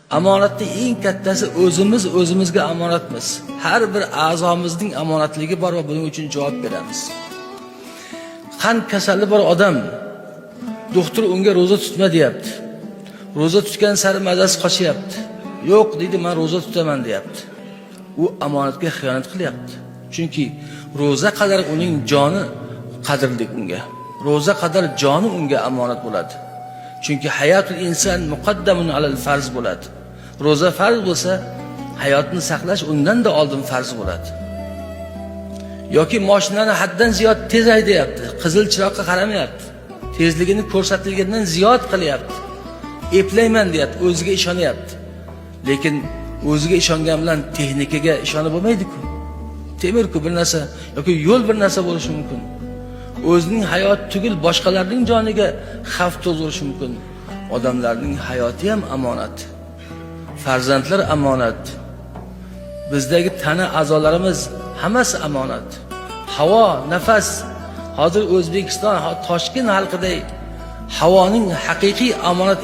Amonatning eng kattasi o'zimizga amonatmiz. Har bir a'zomizning amonatligi bor va buning uchun javob beramiz. Qand kasali bor odam doktor unga roza tutma deyapti. Roza tutgan sari mazasi qochyapti. Yo'q deydi, men roza tutaman deyapti. U amonatga xiyonat qilyapti. Chunki roza qadar uning joni qadrli unga. Roza qadar joni unga amonat bo'ladi. Chunki hayotul inson muqaddamun alal farz bo'ladi. Roza farz bo'lsa, hayotni saqlash undan da oldin farz bo'ladi. Yoki mashinani haddan ziyod tez haydayapti, qizil chiroqqa qaramayapti. Tezligini ko'rsatilgandan ziyod qilyapti. Eplayman deyapti, o'ziga ishonyapti. Lekin o'ziga ishongan bilan texnikaga ishonib bo'lmaydi-ku. Temir-ku bir narsa yoki yo'l bir narsa bo'lishi mumkin. O'zining hayot tugul boshqalarning joniga xavf tug'dirishi mumkin. Odamlarning hayoti ham amonat. Farzandlar amonat. Bizdagi tana a'zolarimiz hammasi amonat. Havo, nafas. Hozir O'zbekiston, Toshkent xalqiday havoning haqiqiy amonat